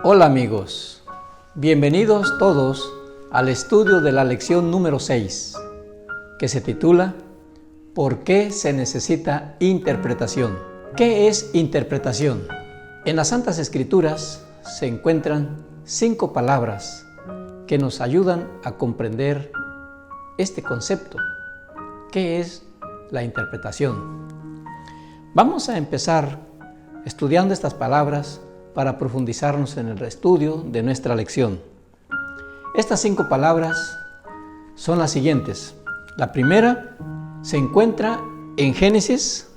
Hola amigos, bienvenidos todos al estudio de la lección número 6, que se titula ¿Por qué se necesita interpretación? ¿Qué es interpretación? En las Santas Escrituras se encuentran 5 palabras que nos ayudan a comprender este concepto. ¿Qué es la interpretación? Vamos a empezar estudiando estas palabras para profundizarnos en el estudio de nuestra lección. Estas 5 palabras son las siguientes. La primera se encuentra en Génesis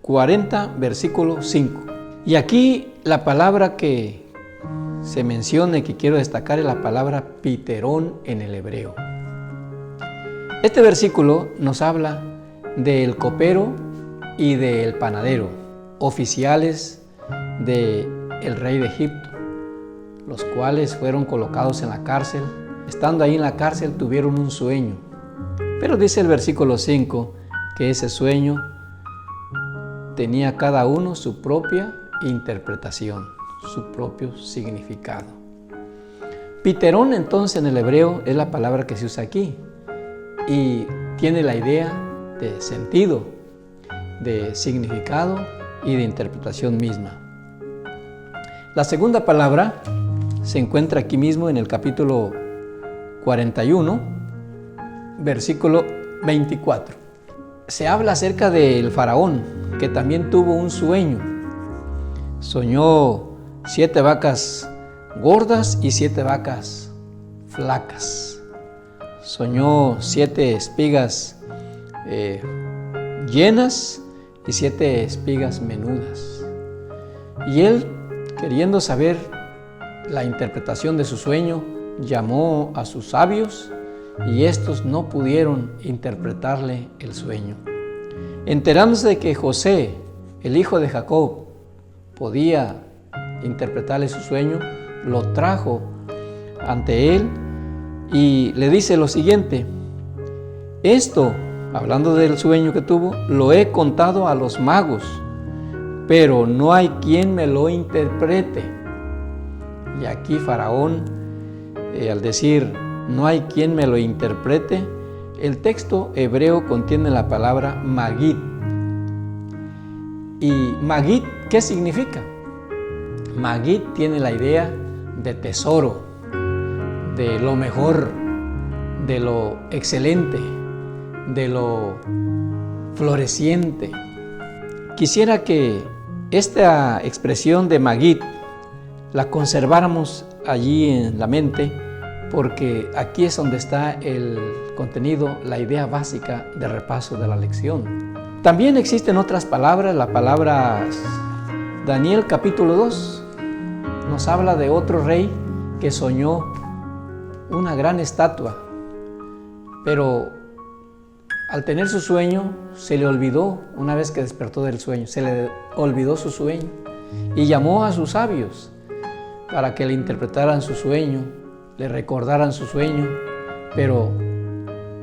40, versículo 5. Y aquí la palabra que se menciona y que quiero destacar es la palabra piterón en el hebreo. Este versículo nos habla del copero y del panadero, oficiales del rey de Egipto, los cuales fueron colocados en la cárcel. Estando ahí en la cárcel tuvieron un sueño, pero dice el versículo 5 que ese sueño tenía cada uno su propia interpretación, su propio significado. Piterón entonces en el hebreo es la palabra que se usa aquí y tiene la idea de sentido, de significado y de interpretación misma. La segunda palabra se encuentra aquí mismo en el capítulo 41, versículo 24. Se habla acerca del faraón, que también tuvo un sueño. Soñó 7 vacas gordas y 7 vacas flacas. Soñó 7 espigas llenas y 7 espigas menudas. Y él, queriendo saber la interpretación de su sueño, llamó a sus sabios y estos no pudieron interpretarle el sueño. Enterándose de que José, el hijo de Jacob, podía interpretarle su sueño, lo trajo ante él y le dice lo siguiente: esto, hablando del sueño que tuvo, lo he contado a los magos, pero no hay quien me lo interprete. Y aquí Faraón, al decir no hay quien me lo interprete, el texto hebreo contiene la palabra magid. ¿Y magid qué significa? Magid tiene la idea de tesoro, de lo mejor, de lo excelente, de lo floreciente. Quisiera que esta expresión de magid la conserváramos allí en la mente, porque aquí es donde está el contenido, la idea básica de repaso de la lección. También existen otras palabras. La palabra Daniel capítulo 2 nos habla de otro rey que soñó una gran estatua, pero al tener su sueño se le olvidó. Una vez que despertó del sueño, se le olvidó su sueño y llamó a sus sabios para que le interpretaran su sueño, le recordaran su sueño, pero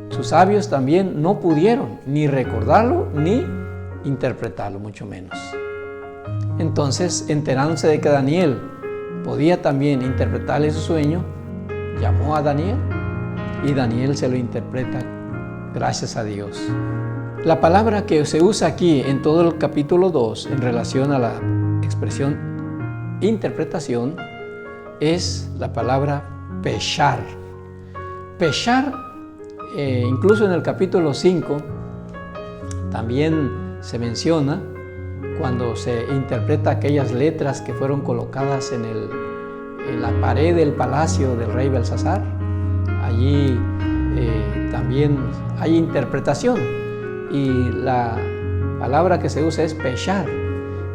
sus sabios también no pudieron ni recordarlo ni interpretarlo, mucho menos. Entonces, enterándose de que Daniel podía también interpretarle su sueño, llamó a Daniel y Daniel se lo interpreta, gracias a Dios. La palabra que se usa aquí en todo el capítulo 2 en relación a la expresión interpretación es la palabra peshar. Peshar, incluso en el capítulo 5, también se menciona cuando se interpreta aquellas letras que fueron colocadas en la pared del palacio del rey Belsasar. Allí también hay interpretación y la palabra que se usa es peshar.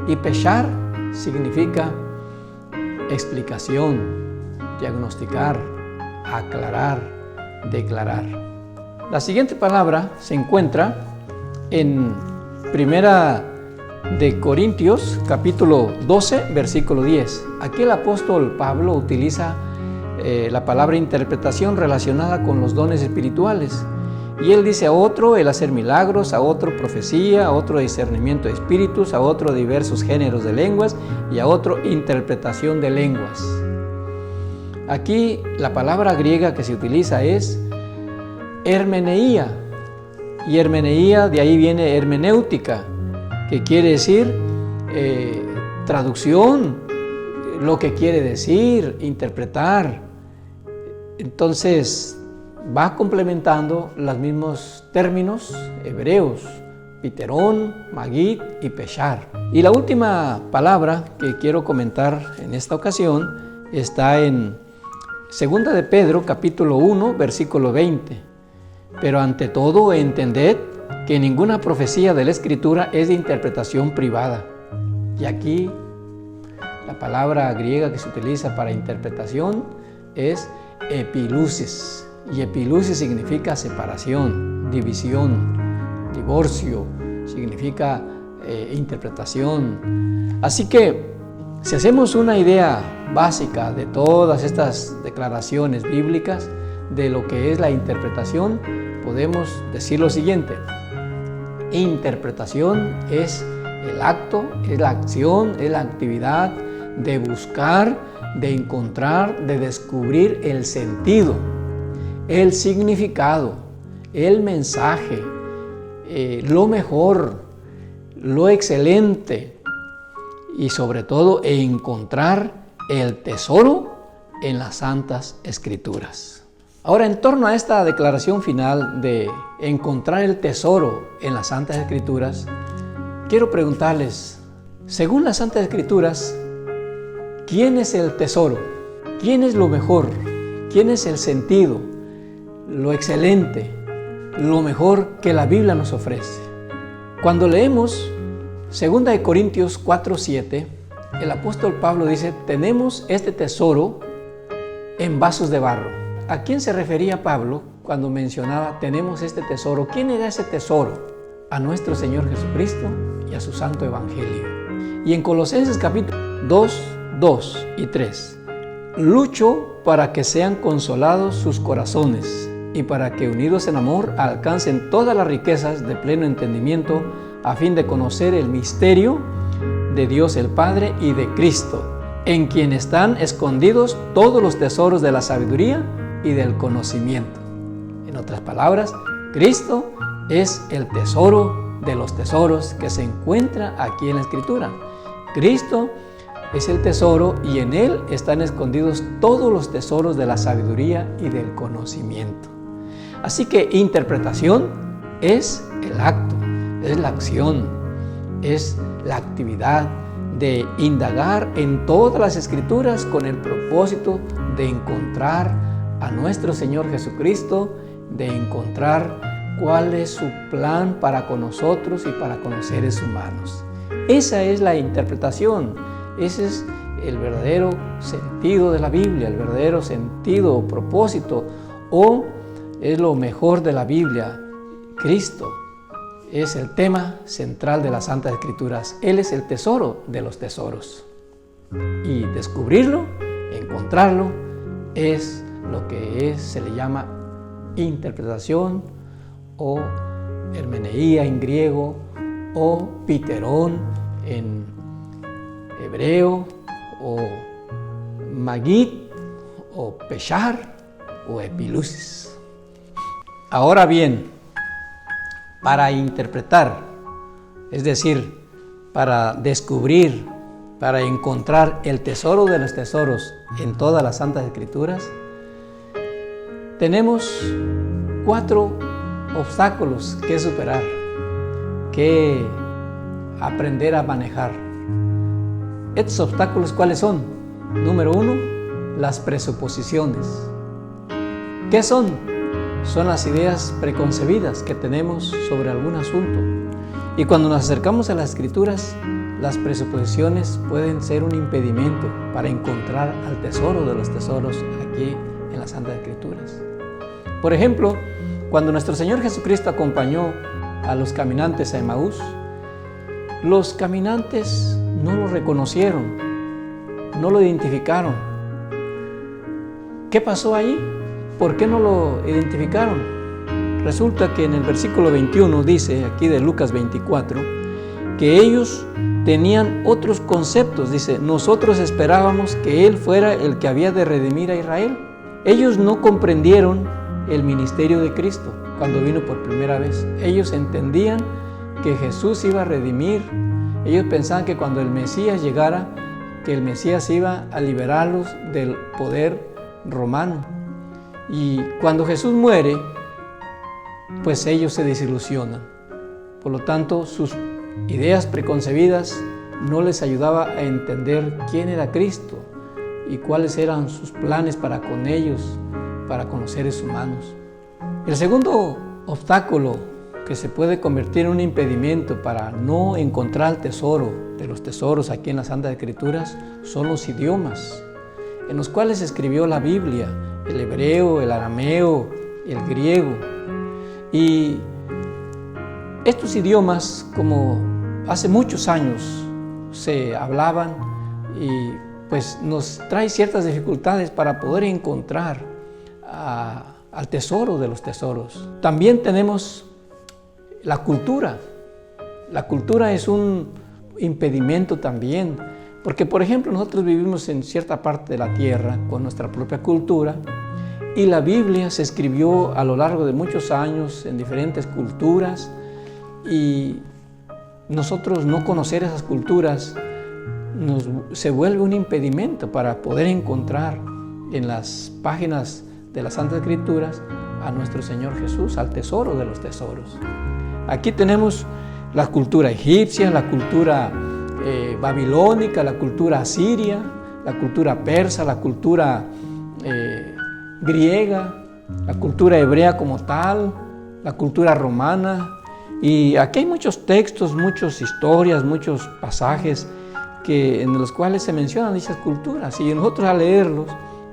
Y peshar significa explicación, diagnosticar, aclarar, declarar. La siguiente palabra se encuentra en Primera de Corintios, capítulo 12, versículo 10. Aquí el apóstol Pablo utiliza la palabra interpretación relacionada con los dones espirituales Y él dice: a otro el hacer milagros, a otro profecía, a otro discernimiento de espíritus, a otro diversos géneros de lenguas y a otro interpretación de lenguas. Aquí la palabra griega que se utiliza es hermeneía, y hermeneía de ahí viene hermenéutica, que quiere decir traducción, lo que quiere decir, interpretar. Entonces va complementando los mismos términos hebreos: piterón, magid y peshar. Y la última palabra que quiero comentar en esta ocasión está en 2 de Pedro, capítulo 1, versículo 20. Pero ante todo entended que ninguna profecía de la Escritura es de interpretación privada. Y aquí la palabra griega que se utiliza para interpretación es epilusis. Y epilusis significa separación, división, divorcio, significa interpretación. Así que si hacemos una idea básica de todas estas declaraciones bíblicas de lo que es la interpretación, podemos decir lo siguiente: interpretación es el acto, es la acción, es la actividad de buscar, de encontrar, de descubrir el sentido, el significado, el mensaje, lo mejor, lo excelente y sobre todo encontrar el tesoro en las Santas Escrituras. Ahora, en torno a esta declaración final de encontrar el tesoro en las Santas Escrituras, quiero preguntarles, según las Santas Escrituras, ¿quién es el tesoro? ¿Quién es lo mejor? ¿Quién es el sentido, lo excelente, lo mejor que la Biblia nos ofrece? Cuando leemos 2 Corintios 4:7, el apóstol Pablo dice: tenemos este tesoro en vasos de barro. ¿A quién se refería Pablo cuando mencionaba tenemos este tesoro? ¿Quién era ese tesoro? A nuestro Señor Jesucristo y a su santo evangelio. Y en Colosenses capítulo 2, 2 y 3, lucho para que sean consolados sus corazones y para que unidos en amor alcancen todas las riquezas de pleno entendimiento, a fin de conocer el misterio de Dios el Padre y de Cristo, en quien están escondidos todos los tesoros de la sabiduría y del conocimiento. En otras palabras, Cristo es el tesoro de los tesoros que se encuentra aquí en la Escritura. Cristo es el tesoro y en Él están escondidos todos los tesoros de la sabiduría y del conocimiento. Así que interpretación es el acto, es la acción, es la actividad de indagar en todas las Escrituras con el propósito de encontrar a nuestro Señor Jesucristo, de encontrar cuál es su plan para con nosotros y para con los seres humanos. Esa es la interpretación, ese es el verdadero sentido de la Biblia, el verdadero sentido o propósito, o es lo mejor de la Biblia. Cristo es el tema central de las Santas Escrituras. Él es el tesoro de los tesoros. Y descubrirlo, encontrarlo, es lo que se le llama interpretación o hermeneía en griego o piterón en hebreo o magid o peshar o epilusis. Ahora bien, para interpretar, es decir, para descubrir, para encontrar el tesoro de los tesoros en todas las Santas Escrituras, tenemos 4 obstáculos que superar, que aprender a manejar. ¿Estos obstáculos cuáles son? Número 1, las presuposiciones. ¿Qué son? Son las ideas preconcebidas que tenemos sobre algún asunto. Y cuando nos acercamos a las Escrituras, las presuposiciones pueden ser un impedimento para encontrar al tesoro de los tesoros aquí en las Santas Escrituras. Por ejemplo, cuando nuestro Señor Jesucristo acompañó a los caminantes a Emaús, los caminantes no lo reconocieron, no lo identificaron. ¿Qué pasó ahí? ¿Por qué no lo identificaron? resulta que en el versículo 21 dice, aquí de Lucas 24, que ellos tenían otros conceptos. Dice, nosotros esperábamos que Él fuera el que había de redimir a Israel. Ellos no comprendieron el ministerio de Cristo cuando vino por primera vez. Ellos entendían que Jesús iba a redimir. Ellos pensaban que cuando el Mesías llegara, que el Mesías iba a liberarlos del poder romano. Y cuando Jesús muere, pues ellos se desilusionan. Por lo tanto, sus ideas preconcebidas no les ayudaba a entender quién era Cristo y cuáles eran sus planes para con ellos, para con los seres humanos. El segundo obstáculo que se puede convertir en un impedimento para no encontrar el tesoro de los tesoros aquí en las Santas Escrituras son los idiomas en los cuales se escribió la Biblia, el hebreo, el arameo, el griego. Y estos idiomas, como hace muchos años se hablaban, y pues nos trae ciertas dificultades para poder encontrar al tesoro de los tesoros. También tenemos la cultura. La cultura es un impedimento también, porque por ejemplo nosotros vivimos en cierta parte de la tierra con nuestra propia cultura, y la Biblia se escribió a lo largo de muchos años en diferentes culturas, y nosotros no conocer esas culturas se vuelve un impedimento para poder encontrar en las páginas de las Santas Escrituras a nuestro Señor Jesús, al tesoro de los tesoros. Aquí tenemos la cultura egipcia, la cultura babilónica, la cultura asiria, la cultura persa, la cultura griega, la cultura hebrea como tal, la cultura romana. Y aquí hay muchos textos, muchas historias, muchos pasajes en los cuales se mencionan dichas culturas. Y nosotros al leerlos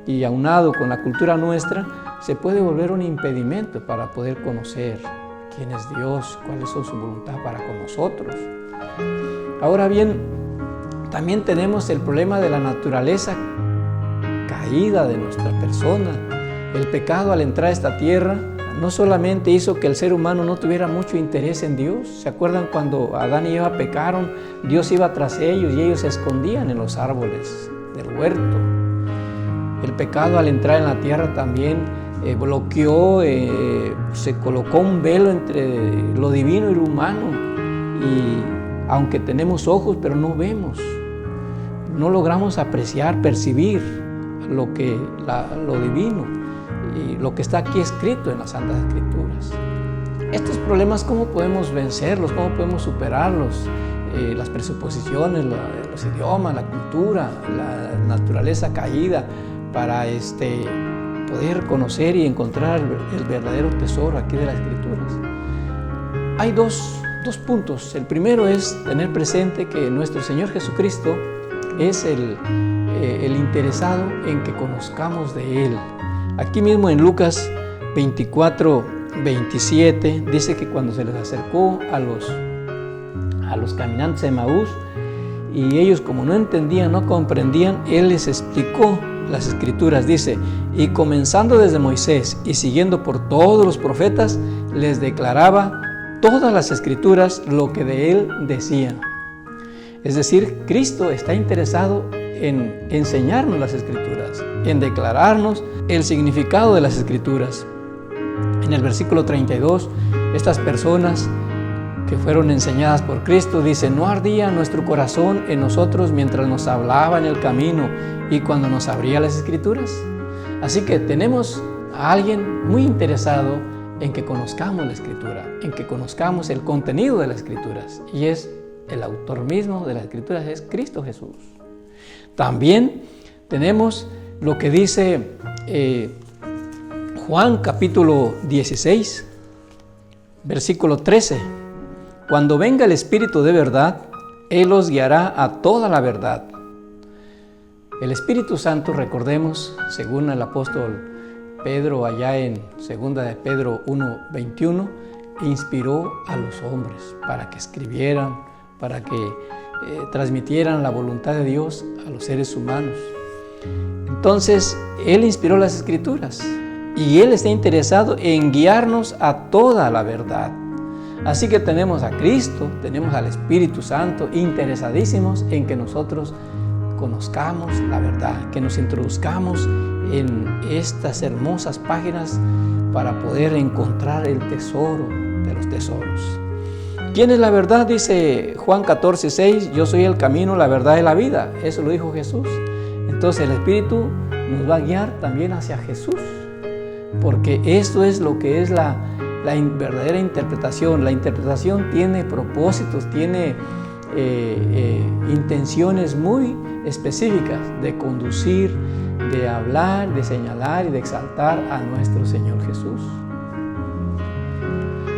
y aunado con la cultura nuestra, se puede volver un impedimento para poder conocer quién es Dios, cuál es su voluntad para con nosotros. Ahora bien, también tenemos el problema de la naturaleza caída de nuestra persona. El pecado al entrar a esta tierra no solamente hizo que el ser humano no tuviera mucho interés en Dios. ¿Se acuerdan cuando Adán y Eva pecaron? Dios iba tras ellos y ellos se escondían en los árboles del huerto. El pecado al entrar en la tierra también bloqueó, se colocó un velo entre lo divino y lo humano. Y aunque tenemos ojos, pero no vemos, no logramos apreciar, percibir lo divino y lo que está aquí escrito en las Santas Escrituras. Estos problemas, ¿cómo podemos vencerlos? ¿Cómo podemos superarlos? Las presuposiciones, los idiomas, la cultura, la naturaleza caída, para poder conocer y encontrar el verdadero tesoro aquí de las Escrituras. Hay dos puntos. El primero es tener presente que nuestro Señor Jesucristo es el interesado en que conozcamos de Él. Aquí mismo en Lucas 24, 27 dice que cuando se les acercó a los caminantes de Emaús, y ellos como no entendían, no comprendían, Él les explicó las Escrituras. Dice, y comenzando desde Moisés y siguiendo por todos los profetas, les declaraba todas las Escrituras lo que de Él decían. Es decir, Cristo está interesado en enseñarnos las Escrituras, en declararnos el significado de las Escrituras. En el versículo 32, estas personas que fueron enseñadas por Cristo, dice, no ardía nuestro corazón en nosotros mientras nos hablaba en el camino y cuando nos abría las Escrituras. Así que tenemos a alguien muy interesado en que conozcamos la Escritura, en que conozcamos el contenido de las Escrituras, y es el autor mismo de las Escrituras, es Cristo Jesús. También tenemos lo que dice Juan capítulo 16, versículo 13. Cuando venga el Espíritu de verdad, Él os guiará a toda la verdad. El Espíritu Santo, recordemos, según el apóstol Pedro allá en 2 de Pedro 1:21, inspiró a los hombres para que escribieran, para que transmitieran la voluntad de Dios a los seres humanos. Entonces, Él inspiró las Escrituras. y Él está interesado en guiarnos a toda la verdad. Así que tenemos a Cristo, tenemos al Espíritu Santo interesadísimos en que nosotros conozcamos la verdad, que nos introduzcamos en estas hermosas páginas para poder encontrar el tesoro de los tesoros. ¿Quién es la verdad? Dice Juan 14:6, yo soy el camino, la verdad y la vida. Eso lo dijo Jesús. Entonces el Espíritu nos va a guiar también hacia Jesús, porque esto es lo que es la verdadera interpretación. La interpretación tiene propósitos, tiene intenciones muy específicas de conducir, de hablar, de señalar y de exaltar a nuestro Señor Jesús.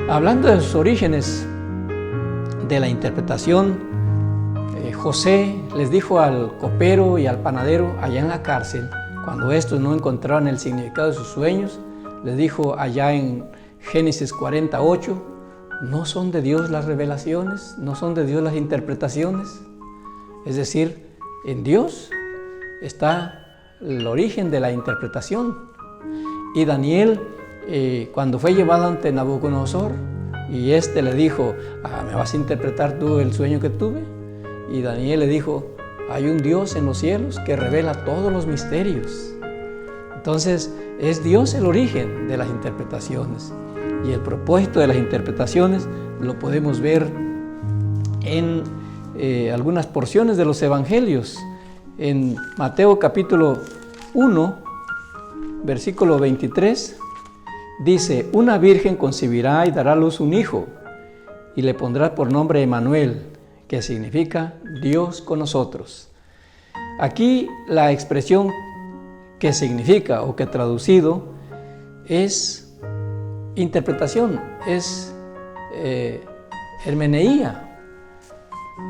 Hablando de sus orígenes de la interpretación, José les dijo al copero y al panadero allá en la cárcel, cuando estos no encontraron el significado de sus sueños, les dijo allá en Génesis 48, ¿no son de Dios las revelaciones? ¿No son de Dios las interpretaciones? Es decir, en Dios está el origen de la interpretación. Y Daniel, cuando fue llevado ante Nabucodonosor, y éste le dijo, ¿me vas a interpretar tú el sueño que tuve? Y Daniel le dijo, hay un Dios en los cielos que revela todos los misterios. Entonces, es Dios el origen de las interpretaciones. Y el propósito de las interpretaciones lo podemos ver en algunas porciones de los evangelios. En Mateo capítulo 1, versículo 23, dice, una virgen concebirá y dará a luz un hijo, y le pondrá por nombre Emmanuel, que significa Dios con nosotros. Aquí la expresión que significa o que traducido es interpretación, es hermeneía.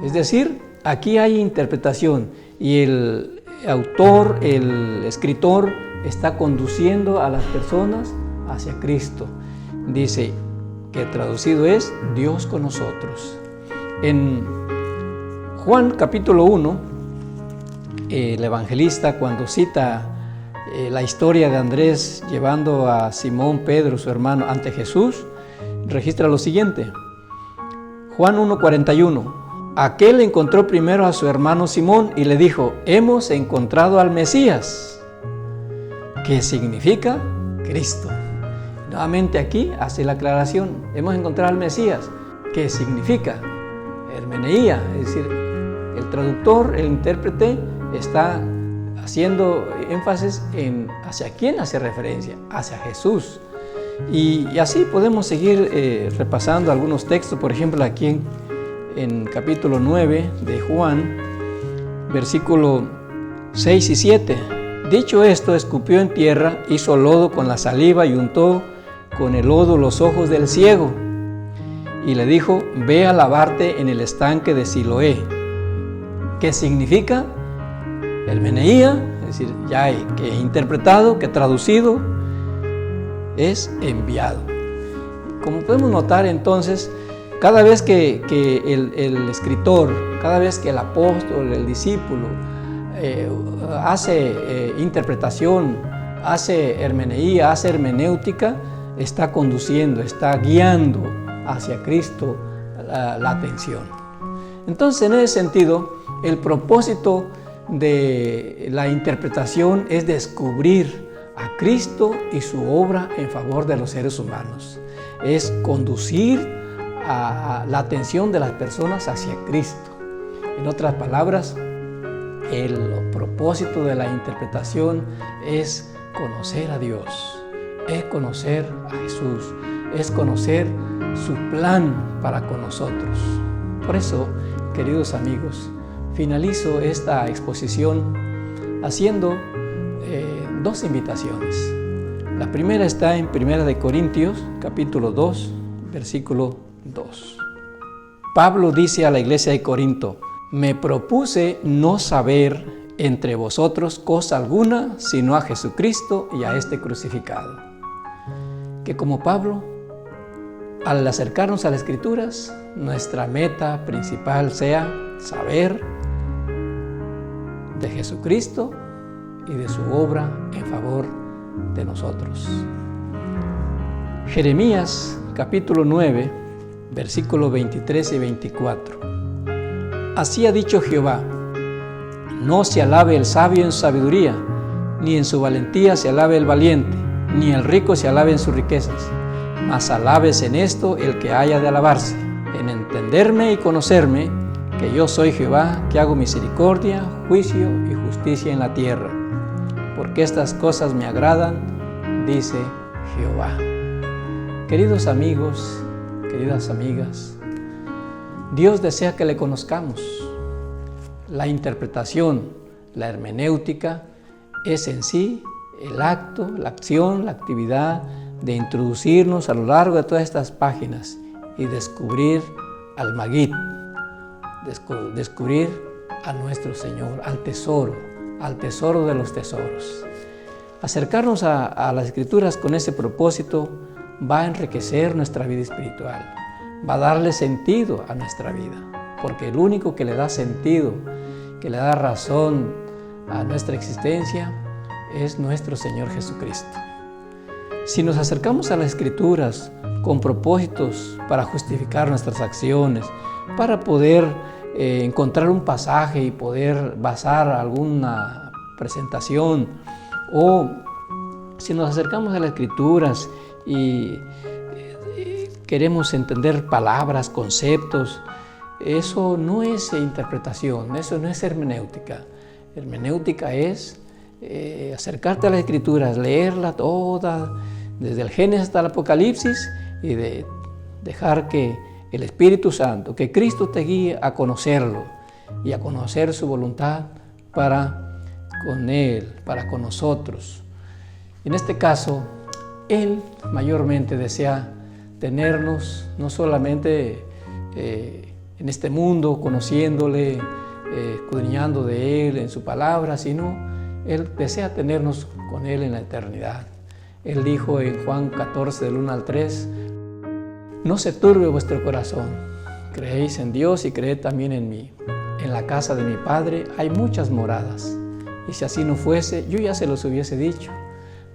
Es decir, aquí hay interpretación y el autor, el escritor está conduciendo a las personas hacia Cristo. Dice que traducido es Dios con nosotros. En Juan capítulo 1, el evangelista cuando cita la historia de Andrés llevando a Simón Pedro, su hermano, ante Jesús, registra lo siguiente. Juan 1:41. Aquel encontró primero a su hermano Simón y le dijo, hemos encontrado al Mesías, que significa Cristo. Nuevamente aquí hace la aclaración, hemos encontrado al Mesías, que significa hermeneía, es decir, el traductor, el intérprete está haciendo énfasis en hacia quién hace referencia, hacia Jesús. Y así podemos seguir repasando algunos textos, por ejemplo aquí en capítulo 9 de Juan, versículo 6 y 7. Dicho esto, escupió en tierra, hizo lodo con la saliva y untó con el lodo los ojos del ciego. Y le dijo, ve a lavarte en el estanque de Siloé. ¿Qué significa? Hermeneía, es decir, ya que interpretado, que traducido, es enviado. Como podemos notar entonces, cada vez que el escritor, cada vez que el apóstol, el discípulo hace interpretación, hace hermeneía, hace hermenéutica, está conduciendo, está guiando hacia Cristo la atención. Entonces, en ese sentido, el propósito de la interpretación es descubrir a Cristo y su obra en favor de los seres humanos. Es conducir a la atención de las personas hacia Cristo. En otras palabras, el propósito de la interpretación es conocer a Dios, es conocer a Jesús, es conocer su plan para con nosotros. Por eso, queridos amigos, finalizo esta exposición haciendo dos invitaciones. La primera está en 1 Corintios, capítulo 2, versículo 2. Pablo dice a la iglesia de Corinto, me propuse no saber entre vosotros cosa alguna, sino a Jesucristo y a este crucificado. Que como Pablo, al acercarnos a las Escrituras, nuestra meta principal sea saber de Jesucristo y de su obra en favor de nosotros. Jeremías capítulo 9, versículos 23 y 24. Así ha dicho Jehová: no se alabe el sabio en su sabiduría, ni en su valentía se alabe el valiente, ni el rico se alabe en sus riquezas, mas alabes en esto el que haya de alabarse, en entenderme y conocerme, que yo soy Jehová, que hago misericordia, juicio y justicia en la tierra, porque estas cosas me agradan, dice Jehová. Queridos amigos, queridas amigas, Dios desea que le conozcamos. La interpretación, la hermenéutica, es en sí el acto, la acción, la actividad de introducirnos a lo largo de todas estas páginas y descubrir al Maguid, descubrir a nuestro Señor, al tesoro de los tesoros. Acercarnos a las Escrituras con ese propósito va a enriquecer nuestra vida espiritual, va a darle sentido a nuestra vida, porque el único que le da sentido, que le da razón a nuestra existencia, es nuestro Señor Jesucristo. Si nos acercamos a las Escrituras con propósitos para justificar nuestras acciones, para poder encontrar un pasaje y poder basar alguna presentación, o si nos acercamos a las Escrituras y queremos entender palabras, conceptos, eso no es interpretación, eso no es hermenéutica. Hermenéutica es acercarte a las Escrituras, leerla toda, desde el Génesis hasta el Apocalipsis, y dejar que el Espíritu Santo, que Cristo te guíe a conocerlo y a conocer su voluntad para con Él, para con nosotros. En este caso, Él mayormente desea tenernos no solamente en este mundo, conociéndole, escudriñando de Él en su palabra, sino Él desea tenernos con Él en la eternidad. Él dijo en Juan 14, del 1 al 3, no se turbe vuestro corazón, creéis en Dios y creed también en mí. En la casa de mi Padre hay muchas moradas, y si así no fuese, yo ya se los hubiese dicho.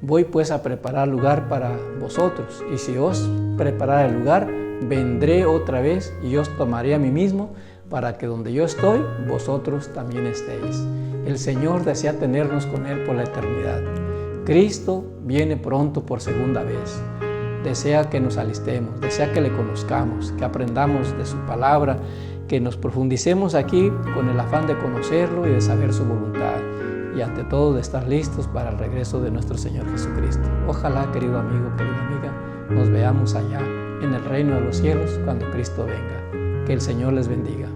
Voy pues a preparar lugar para vosotros, y si os preparare el lugar, vendré otra vez y os tomaré a mí mismo, para que donde yo estoy, vosotros también estéis. El Señor desea tenernos con Él por la eternidad. Cristo viene pronto por segunda vez. Desea que nos alistemos, desea que le conozcamos, que aprendamos de su palabra, que nos profundicemos aquí con el afán de conocerlo y de saber su voluntad, y ante todo de estar listos para el regreso de nuestro Señor Jesucristo. Ojalá, querido amigo, querida amiga, nos veamos allá en el reino de los cielos cuando Cristo venga. Que el Señor les bendiga.